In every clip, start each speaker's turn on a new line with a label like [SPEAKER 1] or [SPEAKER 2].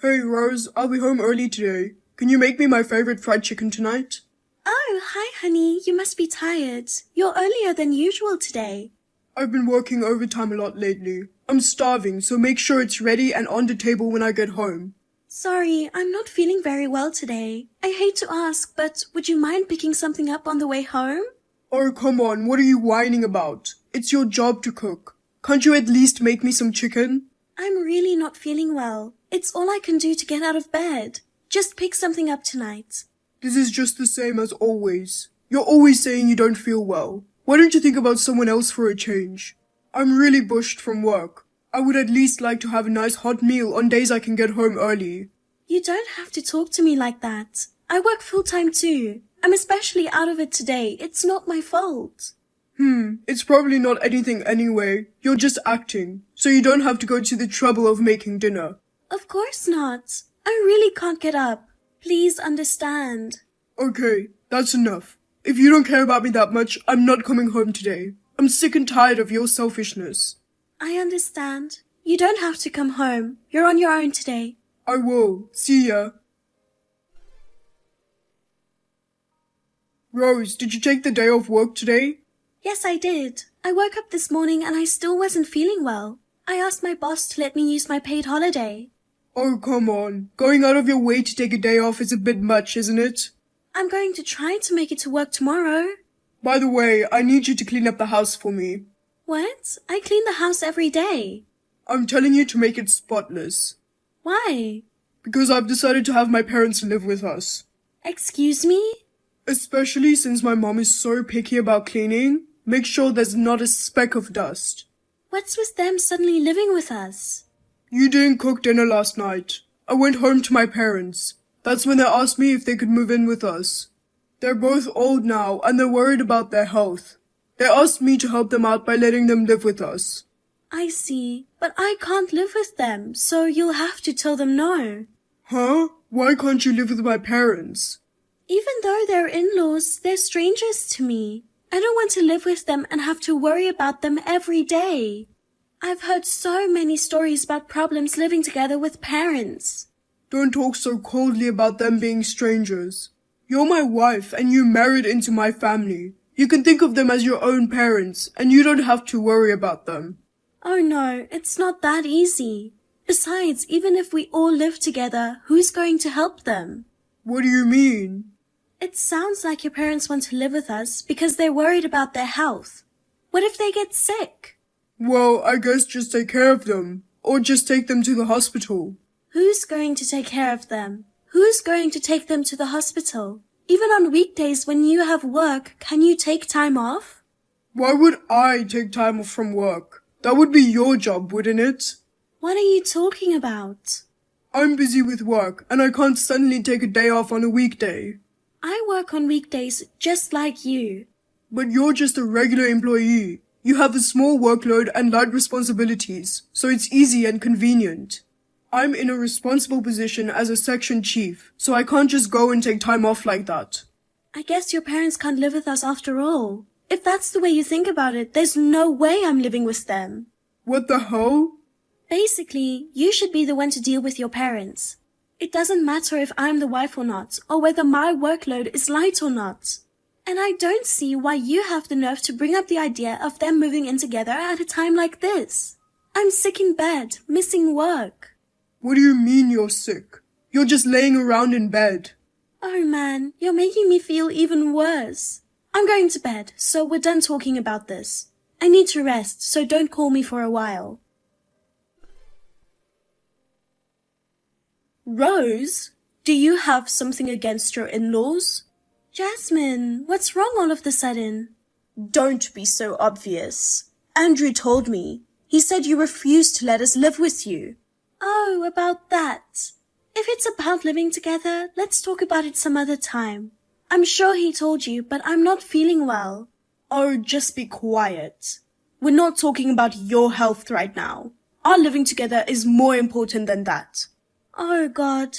[SPEAKER 1] Hey Rose, I'll be home early today. Can you make me my favorite fried chicken tonight?
[SPEAKER 2] Oh, hi honey, you must be tired. You're earlier than usual today.
[SPEAKER 1] I've been working overtime a lot lately. I'm starving, so make sure it's ready and on the table when I get home.
[SPEAKER 2] Sorry, I'm not feeling very well today. I hate to ask, but would you mind picking something up on the way home?
[SPEAKER 1] Oh, come on, what are you whining about? It's your job to cook. Can't you at least make me some chicken?
[SPEAKER 2] I'm really not feeling well. It's all I can do to get out of bed. Just pick something up tonight.
[SPEAKER 1] This is just the same as always. You're always saying you don't feel well. Why don't you think about someone else for a change? I'm really bushed from work. I would at least like to have a nice hot meal on days I can get home early.
[SPEAKER 2] You don't have to talk to me like that. I work full-time too. I'm especially out of it today. It's not my fault.
[SPEAKER 1] It's probably not anything anyway. You're just acting, so you don't have to go to the trouble of making dinner.
[SPEAKER 2] Of course not. I really can't get up. Please understand.
[SPEAKER 1] Okay, that's enough. If you don't care about me that much, I'm not coming home today. I'm sick and tired of your selfishness.
[SPEAKER 2] I understand. You don't have to come home. You're on your own today.
[SPEAKER 1] I will. See ya. Rose, did you take the day off work today?
[SPEAKER 2] Yes, I did. I woke up this morning and I still wasn't feeling well. I asked my boss to let me use my paid holiday.
[SPEAKER 1] Oh, come on. Going out of your way to take a day off is a bit much, isn't it?
[SPEAKER 2] I'm going to try to make it to work tomorrow.
[SPEAKER 1] By the way, I need you to clean up the house for me.
[SPEAKER 2] What? I clean the house every day.
[SPEAKER 1] I'm telling you to make it spotless.
[SPEAKER 2] Why?
[SPEAKER 1] Because I've decided to have my parents live with us.
[SPEAKER 2] Excuse me?
[SPEAKER 1] Especially since my mom is so picky about cleaning, make sure there's not a speck of dust.
[SPEAKER 2] What's with them suddenly living with us?
[SPEAKER 1] You didn't cook dinner last night. I went home to my parents. That's when they asked me if they could move in with us. They're both old now and they're worried about their health. They asked me to help them out by letting them live with us.
[SPEAKER 2] I see, but I can't live with them, so you'll have to tell them no.
[SPEAKER 1] Huh? Why can't you live with my parents?
[SPEAKER 2] Even though they're in-laws, they're strangers to me. I don't want to live with them and have to worry about them every day. I've heard so many stories about problems living together with parents.
[SPEAKER 1] Don't talk so coldly about them being strangers. You're my wife and you married into my family. You can think of them as your own parents and you don't have to worry about them.
[SPEAKER 2] Oh no, it's not that easy. Besides, even if we all live together, who's going to help them?
[SPEAKER 1] What do you mean?
[SPEAKER 2] It sounds like your parents want to live with us because they're worried about their health. What if they get sick?
[SPEAKER 1] Well, I guess just take care of them. Or just take them to the hospital.
[SPEAKER 2] Who's going to take care of them? Who's going to take them to the hospital? Even on weekdays when you have work, can you take time off?
[SPEAKER 1] Why would I take time off from work? That would be your job, wouldn't it?
[SPEAKER 2] What are you talking about?
[SPEAKER 1] I'm busy with work and I can't suddenly take a day off on a weekday.
[SPEAKER 2] I work on weekdays just like you.
[SPEAKER 1] But you're just a regular employee. You have a small workload and light responsibilities, so it's easy and convenient. I'm in a responsible position as a section chief, so I can't just go and take time off like that.
[SPEAKER 2] I guess your parents can't live with us after all. If that's the way you think about it, there's no way I'm living with them.
[SPEAKER 1] What the hell?
[SPEAKER 2] Basically, you should be the one to deal with your parents. It doesn't matter if I'm the wife or not, or whether my workload is light or not. And I don't see why you have the nerve to bring up the idea of them moving in together at a time like this. I'm sick in bed, missing work.
[SPEAKER 1] What do you mean you're sick? You're just laying around in bed.
[SPEAKER 2] Oh man, you're making me feel even worse. I'm going to bed, so we're done talking about this. I need to rest, so don't call me for a while. Rose, do you have something against your in-laws? Jasmine, what's wrong all of a sudden? Don't be so obvious. Andrew told me. He said you refused to let us live with you. Oh, about that. If it's about living together, let's talk about it some other time. I'm sure he told you, but I'm not feeling well. Oh, just be quiet. We're not talking about your health right now. Our living together is more important than that. Oh, God.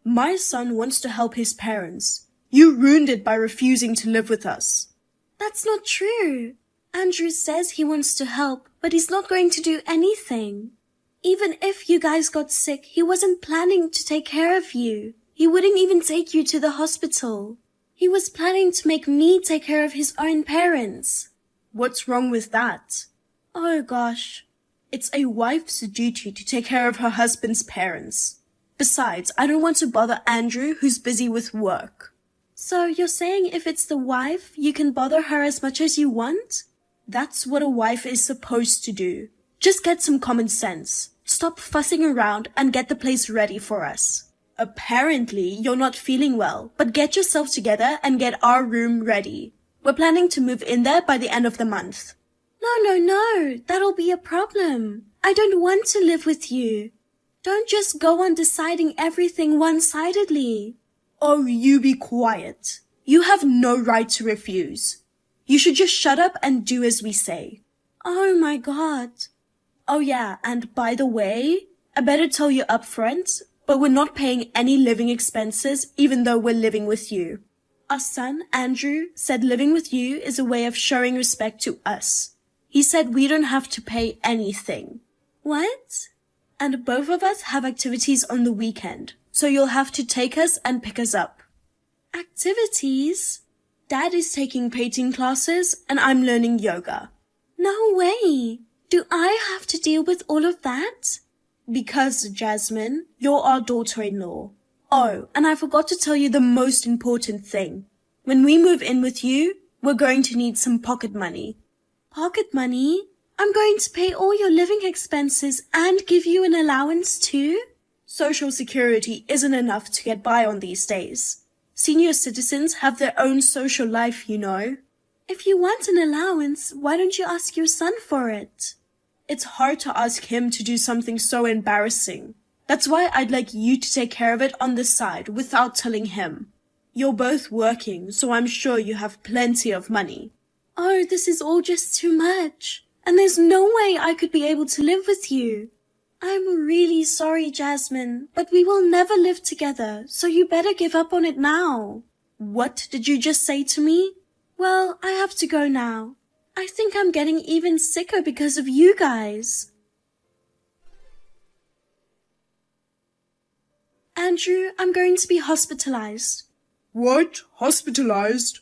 [SPEAKER 2] My son wants to help his parents. You ruined it by refusing to live with us. That's not true. Andrew says he wants to help, but he's not going to do anything. Even if you guys got sick, he wasn't planning to take care of you. He wouldn't even take you to the hospital. He was planning to make me take care of his own parents.
[SPEAKER 1] What's wrong with that?
[SPEAKER 2] Oh gosh.
[SPEAKER 1] It's a wife's duty to take care of her husband's parents. Besides, I don't want to bother Andrew, who's busy with work.
[SPEAKER 2] So you're saying if it's the wife, you can bother her as much as you want?
[SPEAKER 1] That's what a wife is supposed to do. Just get some common sense. Stop fussing around and get the place ready for us. Apparently, you're not feeling well, but get yourself together and get our room ready. We're planning to move in there by the end of the month.
[SPEAKER 2] No. That'll be a problem. I don't want to live with you. Don't just go on deciding everything one-sidedly.
[SPEAKER 1] Oh, you be quiet. You have no right to refuse. You should just shut up and do as we say.
[SPEAKER 2] Oh my God.
[SPEAKER 1] Oh yeah, and by the way, I better tell you up front, but we're not paying any living expenses even though we're living with you. Our son, Andrew, said living with you is a way of showing respect to us. He said we don't have to pay anything.
[SPEAKER 2] What?
[SPEAKER 1] And both of us have activities on the weekend, so you'll have to take us and pick us up.
[SPEAKER 2] Activities?
[SPEAKER 1] Dad is taking painting classes and I'm learning yoga.
[SPEAKER 2] No way. Do I have to deal with all of that?
[SPEAKER 1] Because, Jasmine, you're our daughter-in-law. Oh, and I forgot to tell you the most important thing. When we move in with you, we're going to need some pocket money.
[SPEAKER 2] Pocket money? I'm going to pay all your living expenses and give you an allowance too?
[SPEAKER 1] Social Security isn't enough to get by on these days. Senior citizens have their own social life, you know.
[SPEAKER 2] If you want an allowance, why don't you ask your son for it?
[SPEAKER 1] It's hard to ask him to do something so embarrassing. That's why I'd like you to take care of it on the side without telling him. You're both working, so I'm sure you have plenty of money.
[SPEAKER 2] Oh, this is all just too much. And there's no way I could be able to live with you. I'm really sorry, Jasmine, but we will never live together, so you better give up on it now.
[SPEAKER 1] What did you just say to me?
[SPEAKER 2] Well, I have to go now. I think I'm getting even sicker because of you guys. Andrew, I'm going to be hospitalized.
[SPEAKER 1] What? Hospitalized?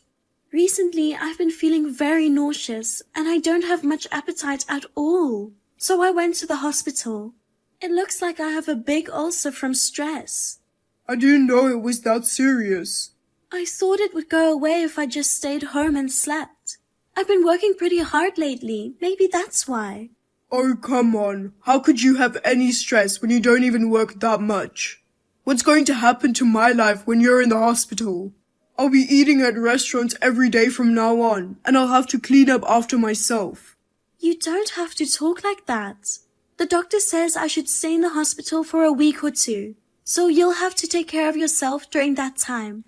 [SPEAKER 2] Recently, I've been feeling very nauseous and I don't have much appetite at all. So I went to the hospital. It looks like I have a big ulcer from stress.
[SPEAKER 1] I didn't know it was that serious.
[SPEAKER 2] I thought it would go away if I just stayed home and slept. I've been working pretty hard lately. Maybe that's why.
[SPEAKER 1] Oh, come on. How could you have any stress when you don't even work that much? What's going to happen to my life when you're in the hospital? I'll be eating at restaurants every day from now on, and I'll have to clean up after myself.
[SPEAKER 2] You don't have to talk like that. The doctor says I should stay in the hospital for a week or two, so you'll have to take care of yourself during that time.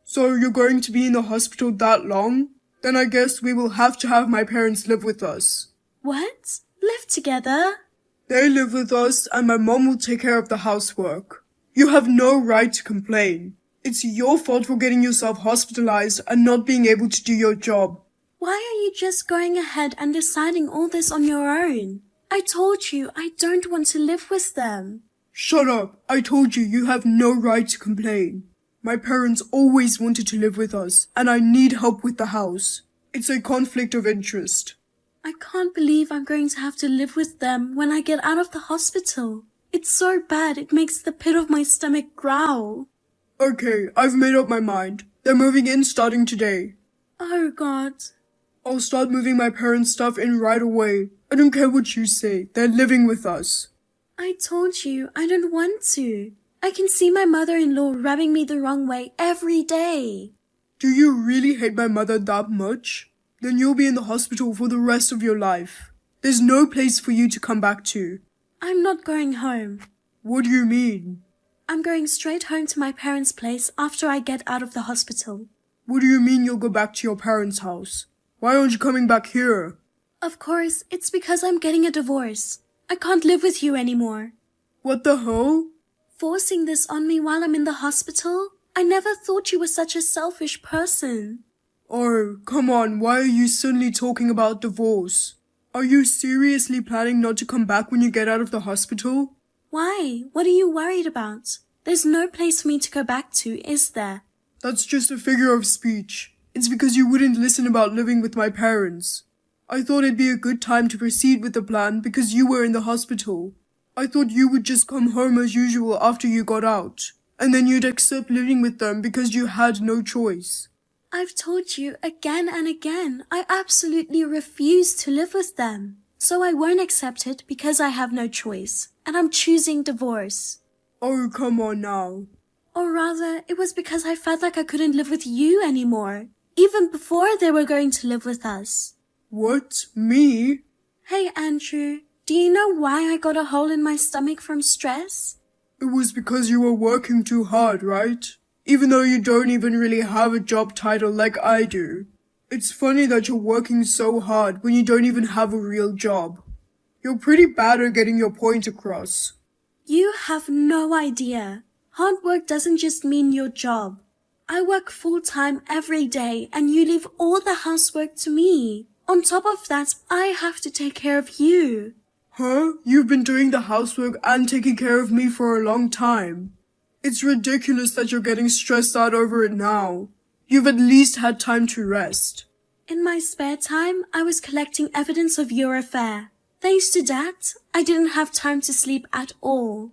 [SPEAKER 1] So you're going to be in the hospital that long? Then I guess we will have to have my parents live with us.
[SPEAKER 2] What? Live together?
[SPEAKER 1] They live with us and my mom will take care of the housework. You have no right to complain. It's your fault for getting yourself hospitalized and not being able to do your job.
[SPEAKER 2] Why are you just going ahead and deciding all this on your own? I told you I don't want to live with them.
[SPEAKER 1] Shut up. I told you you have no right to complain. My parents always wanted to live with us, and I need help with the house. It's a conflict of interest.
[SPEAKER 2] I can't believe I'm going to have to live with them when I get out of the hospital. It's so bad it makes the pit of my stomach growl.
[SPEAKER 1] Okay, I've made up my mind. They're moving in starting today.
[SPEAKER 2] Oh God.
[SPEAKER 1] I'll start moving my parents' stuff in right away. I don't care what you say. They're living with us.
[SPEAKER 2] I told you I don't want to. I can see my mother-in-law rubbing me the wrong way every day.
[SPEAKER 1] Do you really hate my mother that much? Then you'll be in the hospital for the rest of your life. There's no place for you to come back to.
[SPEAKER 2] I'm not going home.
[SPEAKER 1] What do you mean?
[SPEAKER 2] I'm going straight home to my parents' place after I get out of the hospital.
[SPEAKER 1] What do you mean you'll go back to your parents' house? Why aren't you coming back here?
[SPEAKER 2] Of course, it's because I'm getting a divorce. I can't live with you anymore.
[SPEAKER 1] What the hell?
[SPEAKER 2] Forcing this on me while I'm in the hospital? I never thought you were such a selfish person.
[SPEAKER 1] Oh, come on, why are you suddenly talking about divorce? Are you seriously planning not to come back when you get out of the hospital?
[SPEAKER 2] Why? What are you worried about? There's no place for me to go back to, is there?
[SPEAKER 1] That's just a figure of speech. It's because you wouldn't listen about living with my parents. I thought it'd be a good time to proceed with the plan because you were in the hospital. I thought you would just come home as usual after you got out, and then you'd accept living with them because you had no choice.
[SPEAKER 2] I've told you again and again, I absolutely refuse to live with them. So I won't accept it because I have no choice, and I'm choosing divorce.
[SPEAKER 1] Oh, come on now.
[SPEAKER 2] Or rather, it was because I felt like I couldn't live with you anymore, even before they were going to live with us.
[SPEAKER 1] What? Me?
[SPEAKER 2] Hey, Andrew, do you know why I got a hole in my stomach from stress?
[SPEAKER 1] It was because you were working too hard, right? Even though you don't even really have a job title like I do. It's funny that you're working so hard when you don't even have a real job. You're pretty bad at getting your point across.
[SPEAKER 2] You have no idea. Hard work doesn't just mean your job. I work full-time every day and you leave all the housework to me. On top of that, I have to take care of you.
[SPEAKER 1] Huh? You've been doing the housework and taking care of me for a long time. It's ridiculous that you're getting stressed out over it now. You've at least had time to rest.
[SPEAKER 2] In my spare time, I was collecting evidence of your affair. Thanks to that, I didn't have time to sleep at all.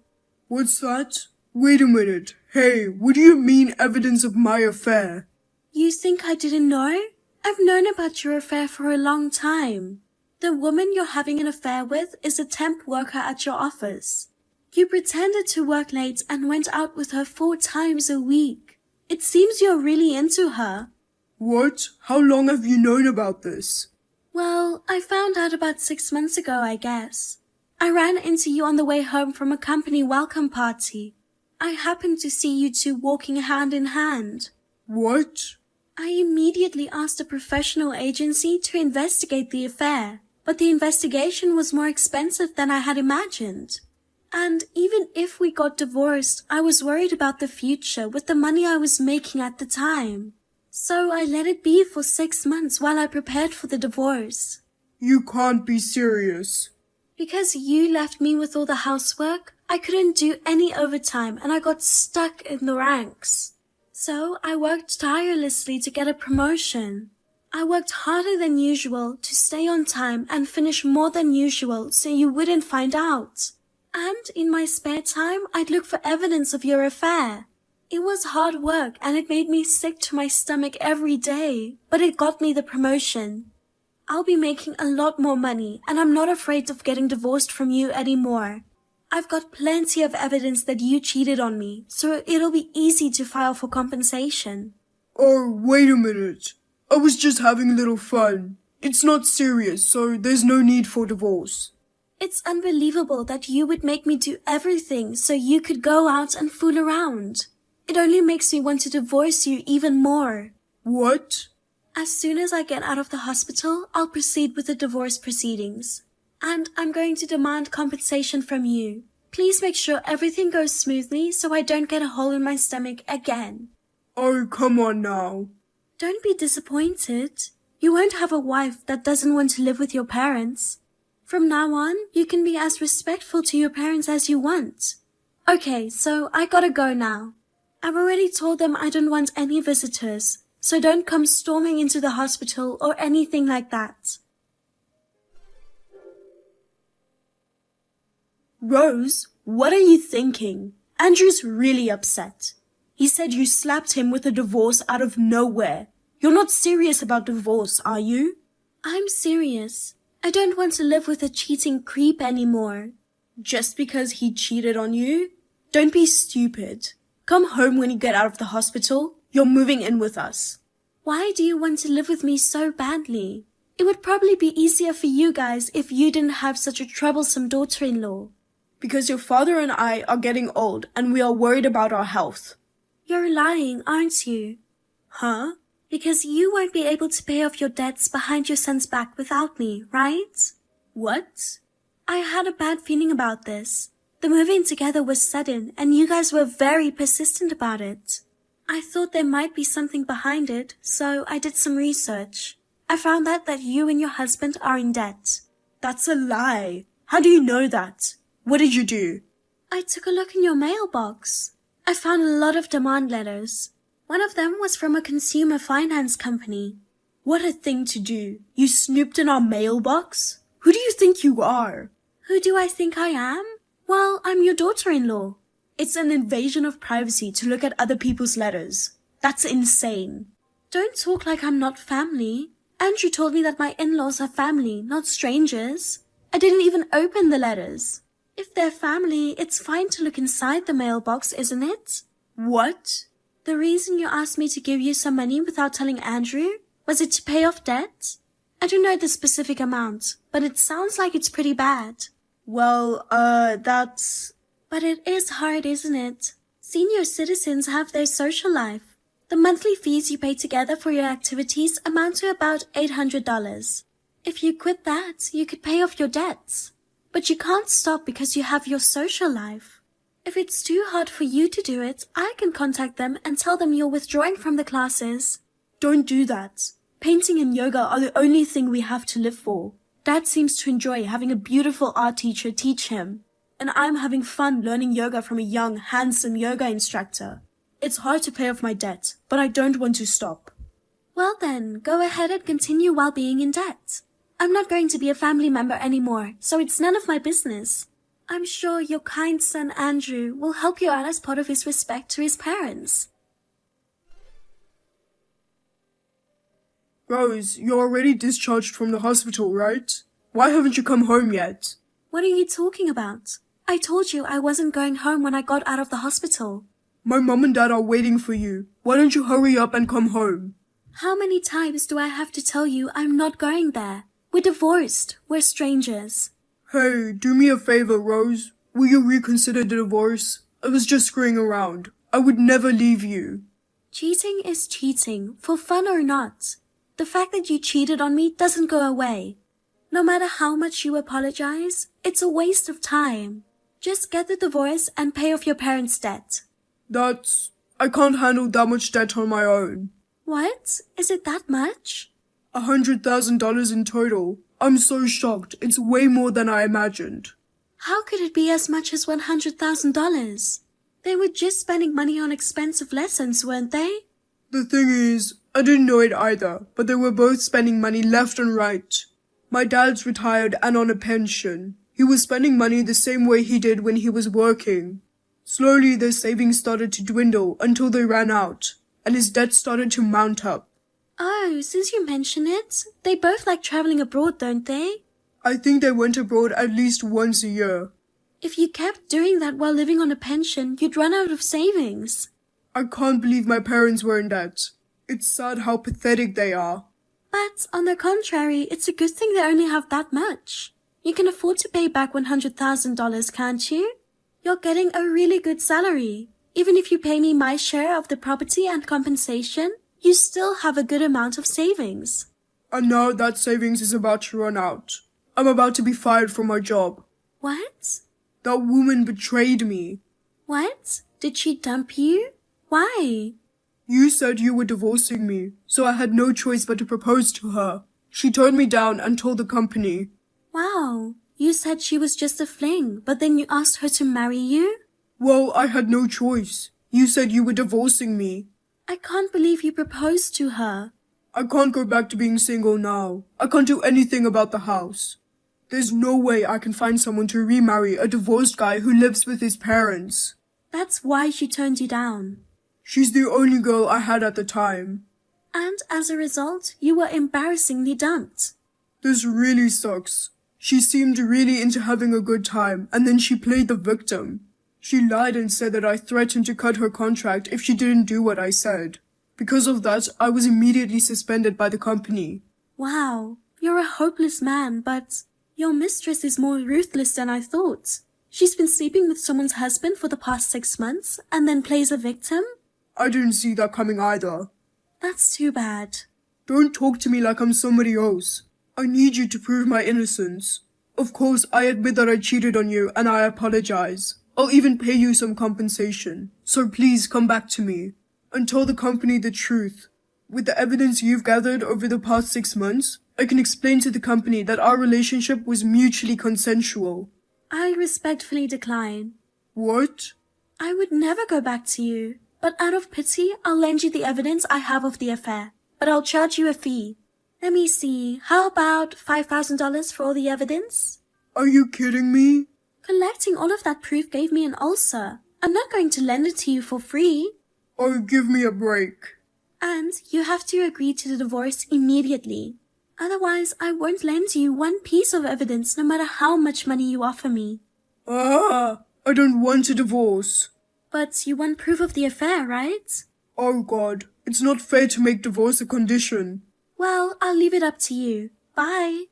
[SPEAKER 1] What's that? Wait a minute. Hey, what do you mean evidence of my affair?
[SPEAKER 2] You think I didn't know? I've known about your affair for a long time. The woman you're having an affair with is a temp worker at your office. You pretended to work late and went out with her 4 times a week. It seems you're really into her.
[SPEAKER 1] What? How long have you known about this?
[SPEAKER 2] Well, I found out about 6 months ago, I guess. I ran into you on the way home from a company welcome party. I happened to see you two walking hand in hand.
[SPEAKER 1] What?
[SPEAKER 2] I immediately asked a professional agency to investigate the affair, but the investigation was more expensive than I had imagined. And even if we got divorced, I was worried about the future with the money I was making at the time. So I let it be for 6 months while I prepared for the divorce.
[SPEAKER 1] You can't be serious.
[SPEAKER 2] Because you left me with all the housework, I couldn't do any overtime and I got stuck in the ranks. So I worked tirelessly to get a promotion. I worked harder than usual to stay on time and finish more than usual so you wouldn't find out. And in my spare time, I'd look for evidence of your affair. It was hard work and it made me sick to my stomach every day, but it got me the promotion. I'll be making a lot more money and I'm not afraid of getting divorced from you anymore. I've got plenty of evidence that you cheated on me, so it'll be easy to file for compensation.
[SPEAKER 1] Oh, wait a minute. I was just having a little fun. It's not serious, so there's no need for divorce.
[SPEAKER 2] It's unbelievable that you would make me do everything so you could go out and fool around. It only makes me want to divorce you even more.
[SPEAKER 1] What?
[SPEAKER 2] As soon as I get out of the hospital, I'll proceed with the divorce proceedings. And I'm going to demand compensation from you. Please make sure everything goes smoothly so I don't get a hole in my stomach again.
[SPEAKER 1] Oh, come on now.
[SPEAKER 2] Don't be disappointed. You won't have a wife that doesn't want to live with your parents. From now on, you can be as respectful to your parents as you want. Okay, so I gotta go now. I've already told them I don't want any visitors, so don't come storming into the hospital or anything like that. Rose, what are you thinking? Andrew's really upset. He said you slapped him with a divorce out of nowhere. You're not serious about divorce, are you? I'm serious. I don't want to live with a cheating creep anymore. Just because he cheated on you? Don't be stupid. Come home when you get out of the hospital. You're moving in with us. Why do you want to live with me so badly? It would probably be easier for you guys if you didn't have such a troublesome daughter-in-law. Because your father and I are getting old and we are worried about our health. You're lying, aren't you? Huh? Because you won't be able to pay off your debts behind your son's back without me, right? What? I had a bad feeling about this. The moving together was sudden and you guys were very persistent about it. I thought there might be something behind it, so I did some research. I found out that you and your husband are in debt. That's a lie. How do you know that?
[SPEAKER 1] What did you do?
[SPEAKER 2] I took a look in your mailbox. I found a lot of demand letters. One of them was from a consumer finance company.
[SPEAKER 1] What a thing to do. You snooped in our mailbox? Who do you think you are?
[SPEAKER 2] Who do I think I am? Well, I'm your daughter-in-law.
[SPEAKER 1] It's an invasion of privacy to look at other people's letters. That's insane.
[SPEAKER 2] Don't talk like I'm not family. Andrew told me that my in-laws are family, not strangers. I didn't even open the letters. If they're family, it's fine to look inside the mailbox, isn't it?
[SPEAKER 1] What?
[SPEAKER 2] The reason you asked me to give you some money without telling Andrew, was it to pay off debt? I don't know the specific amount, but it sounds like it's pretty bad.
[SPEAKER 1] Well, that's...
[SPEAKER 2] But it is hard, isn't it? Senior citizens have their social life. The monthly fees you pay together for your activities amount to about $800. If you quit that, you could pay off your debts. But you can't stop because you have your social life. If it's too hard for you to do it, I can contact them and tell them you're withdrawing from the classes.
[SPEAKER 1] Don't do that. Painting and yoga are the only thing we have to live for. Dad seems to enjoy having a beautiful art teacher teach him. And I'm having fun learning yoga from a young, handsome yoga instructor. It's hard to pay off my debt, but I don't want to stop.
[SPEAKER 2] Well then, go ahead and continue while being in debt. I'm not going to be a family member anymore, so it's none of my business. I'm sure your kind son Andrew will help you out as part of his respect to his parents.
[SPEAKER 1] Rose, you're already discharged from the hospital, right? Why haven't you come home yet?
[SPEAKER 2] What are you talking about? I told you I wasn't going home when I got out of the hospital.
[SPEAKER 1] My mom and dad are waiting for you. Why don't you hurry up and come home?
[SPEAKER 2] How many times do I have to tell you I'm not going there? We're divorced. We're strangers.
[SPEAKER 1] Hey, do me a favor, Rose. Will you reconsider the divorce? I was just screwing around. I would never leave you.
[SPEAKER 2] Cheating is cheating, for fun or not. The fact that you cheated on me doesn't go away. No matter how much you apologize, it's a waste of time. Just get the divorce and pay off your parents' debt.
[SPEAKER 1] I can't handle that much debt on my own.
[SPEAKER 2] What? Is it that much?
[SPEAKER 1] $100,000 in total. I'm so shocked. It's way more than I imagined.
[SPEAKER 2] How could it be as much as $100,000? They were just spending money on expensive lessons, weren't they?
[SPEAKER 1] The thing is, I didn't know it either, but they were both spending money left and right. My dad's retired and on a pension. He was spending money the same way he did when he was working. Slowly, their savings started to dwindle until they ran out, and his debt started to mount up.
[SPEAKER 2] Oh, since you mention it, they both like traveling abroad, don't they?
[SPEAKER 1] I think they went abroad at least once a year.
[SPEAKER 2] If you kept doing that while living on a pension, you'd run out of savings.
[SPEAKER 1] I can't believe my parents were in debt. It's sad how pathetic they are.
[SPEAKER 2] But, on the contrary, it's a good thing they only have that much. You can afford to pay back $100,000, can't you? You're getting a really good salary. Even if you pay me my share of the property and compensation, you still have a good amount of savings.
[SPEAKER 1] And now that savings is about to run out. I'm about to be fired from my job.
[SPEAKER 2] What?
[SPEAKER 1] That woman betrayed me.
[SPEAKER 2] What? Did she dump you? Why?
[SPEAKER 1] You said you were divorcing me, so I had no choice but to propose to her. She turned me down and told the company.
[SPEAKER 2] Wow. You said she was just a fling, but then you asked her to marry you?
[SPEAKER 1] Well, I had no choice. You said you were divorcing me.
[SPEAKER 2] I can't believe you proposed to her.
[SPEAKER 1] I can't go back to being single now. I can't do anything about the house. There's no way I can find someone to remarry a divorced guy who lives with his parents.
[SPEAKER 2] That's why she turned you down.
[SPEAKER 1] She's the only girl I had at the time.
[SPEAKER 2] And as a result, you were embarrassingly dumped.
[SPEAKER 1] This really sucks. She seemed really into having a good time, and then she played the victim. She lied and said that I threatened to cut her contract if she didn't do what I said. Because of that, I was immediately suspended by the company.
[SPEAKER 2] Wow, you're a hopeless man, but your mistress is more ruthless than I thought. She's been sleeping with someone's husband for the past 6 months and then plays a victim?
[SPEAKER 1] I didn't see that coming either.
[SPEAKER 2] That's too bad.
[SPEAKER 1] Don't talk to me like I'm somebody else. I need you to prove my innocence. Of course, I admit that I cheated on you and I apologize. I'll even pay you some compensation. So please come back to me and tell the company the truth. With the evidence you've gathered over the past 6 months, I can explain to the company that our relationship was mutually consensual.
[SPEAKER 2] I respectfully decline.
[SPEAKER 1] What?
[SPEAKER 2] I would never go back to you, but out of pity, I'll lend you the evidence I have of the affair, but I'll charge you a fee. Let me see, how about $5,000 for all the evidence?
[SPEAKER 1] Are you kidding me?
[SPEAKER 2] Collecting all of that proof gave me an ulcer. I'm not going to lend it to you for free.
[SPEAKER 1] Or give me a break.
[SPEAKER 2] And you have to agree to the divorce immediately. Otherwise, I won't lend you one piece of evidence no matter how much money you offer me.
[SPEAKER 1] I don't want a divorce.
[SPEAKER 2] But you want proof of the affair, right?
[SPEAKER 1] Oh God, it's not fair to make divorce a condition.
[SPEAKER 2] Well, I'll leave it up to you. Bye.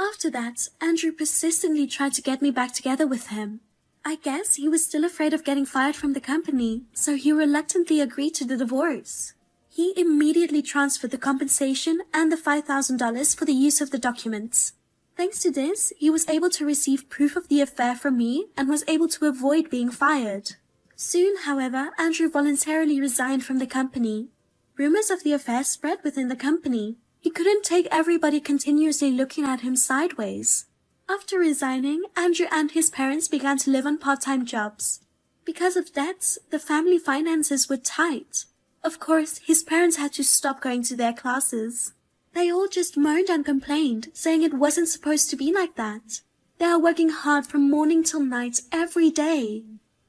[SPEAKER 2] After that, Andrew persistently tried to get me back together with him. I guess he was still afraid of getting fired from the company, so he reluctantly agreed to the divorce. He immediately transferred the compensation and the $5,000 for the use of the documents. Thanks to this, he was able to receive proof of the affair from me and was able to avoid being fired. Soon, however, Andrew voluntarily resigned from the company. Rumors of the affair spread within the company. He couldn't take everybody continuously looking at him sideways. After resigning, Andrew and his parents began to live on part-time jobs. Because of debts, the family finances were tight. Of course, his parents had to stop going to their classes. They all just moaned and complained, saying it wasn't supposed to be like that. They are working hard from morning till night every day.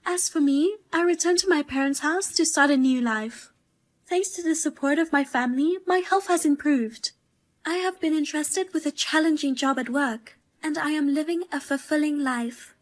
[SPEAKER 2] As for me, I returned to my parents' house to start a new life. Thanks to the support of my family, my health has improved. I have been entrusted with a challenging job at work, and I am living a fulfilling life.